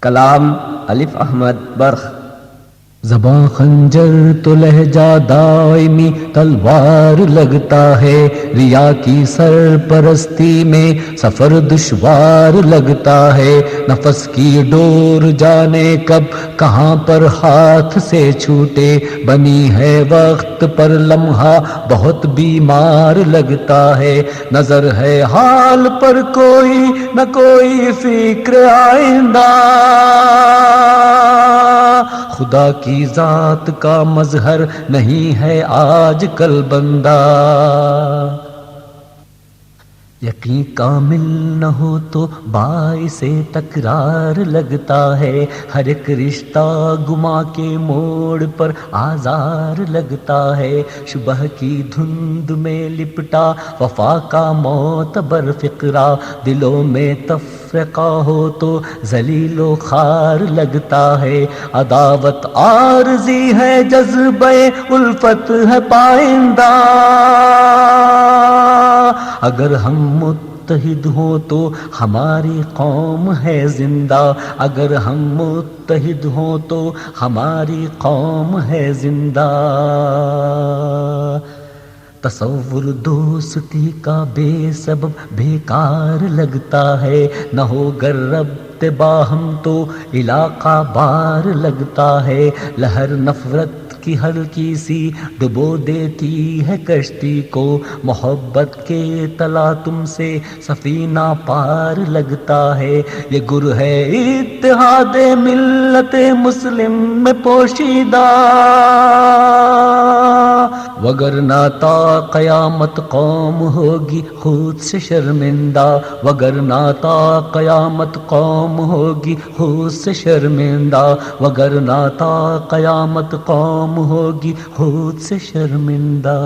کلام الف احمد برخ۔ زباں خنجر تو لہجہ دائمی تلوار لگتا ہے، ریا کی سرپرستی میں سفر دشوار لگتا ہے، نفس کی ڈور جانے کب کہاں پر ہاتھ سے چھوٹے، بنی ہے وقت پر لمحہ بہت بیمار لگتا ہے، نظر ہے حال پر کوئی نہ کوئی فکر آئندہ، خدا کی ذات کا مظہر نہیں ہے آج کل بندہ، یقین کامل نہ ہو تو باعث تکرار لگتا ہے، ہر ایک رشتہ گما کے موڑ پر آزار لگتا ہے، شبہ کی دھند میں لپٹا وفا کا معتبر فقرہ، دلوں میں تفرقہ ہو تو ذلیل و خوار لگتا ہے، عداوت عارضی ہے جذبہ الفت ہے پائندہ، اگر ہم متحد ہوں تو ہماری قوم ہے زندہ، اگر ہم متحد ہوں تو ہماری قوم ہے زندہ، تصور دوستی کا بے سبب بیکار لگتا ہے، نہ ہو گر ربط باہم تو علاقہ بار لگتا ہے، لہر نفرت کی ہلکی سی ڈبو دیتی ہے کشتی کو، محبت کے تلاطم سے سفینہ پار لگتا ہے، یہ گر ہے اتحاد ملت مسلم میں پوشیدہ، وگرنہ تا قیامت قوم ہوگی خود سے شرمندہ، وگرنہ تا قیامت قوم ہوگی خود سے شرمندہ، وگرنہ تا قیامت قوم ہوگی خود سے شرمندہ۔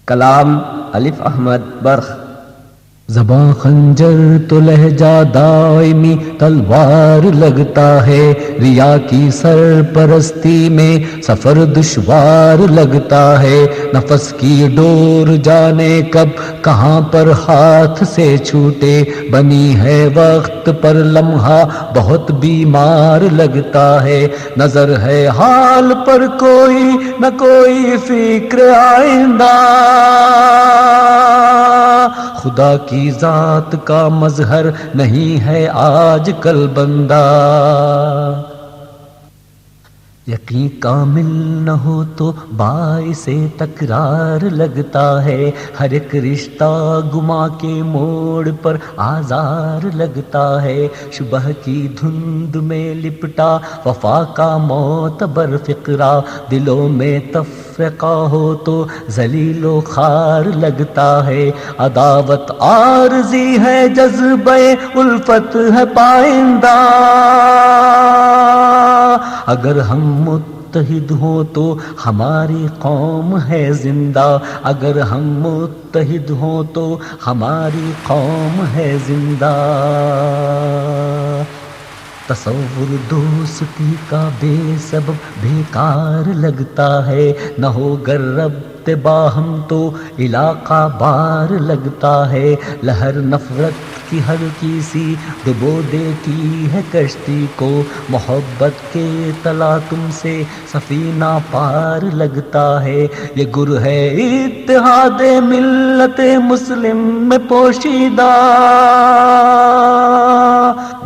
کلام الف احمد برخ۔ زباں خنجر تو لہجہ دائمی تلوار لگتا ہے، ریا کی سرپرستی میں سفر دشوار لگتا ہے، نفس کی ڈور جانے کب کہاں پر ہاتھ سے چھوٹے، بنی ہے وقت پر لمحہ بہت بیمار لگتا ہے، نظر ہے حال پر کوئی نہ کوئی فکر آئندہ، خدا کی ذات کا مظہر نہیں ہے آج کل بندہ، یقین کامل نہ ہو تو باعث تکرار لگتا ہے، ہر ایک رشتہ گما کے موڑ پر آزار لگتا ہے، شبہ کی دھند میں لپٹا وفا کا معتبر فقرہ، دلوں میں تفرقہ ہو تو ذلیل و خوار لگتا ہے، عداوت عارضی ہے جذبہ الفت ہے پائندہ، اگر ہم متحد ہوں تو ہماری قوم ہے زندہ، اگر ہم متحد ہوں تو ہماری قوم ہے زندہ، تصور دوستی کا بے سبب بیکار لگتا ہے، نہ ہو گر ربط باہم تو علاقہ بار لگتا ہے، لہر نفرت کی ہلکی سی ڈبو دیتی ہے کشتی کو، محبت کے تلاطم سے سفینہ پار لگتا ہے، یہ گر ہے اتحاد ملت مسلم میں پوشیدہ،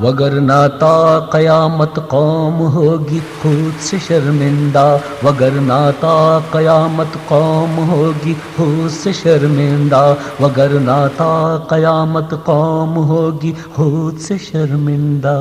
وگرنہ تا قیامت قوم ہوگی خود سے شرمندہ، وگرنہ تا قیامت قوم ہوگی خود سے شرمندہ، وگرنہ تا قیامت قوم ہوگی خود سے شرمندہ۔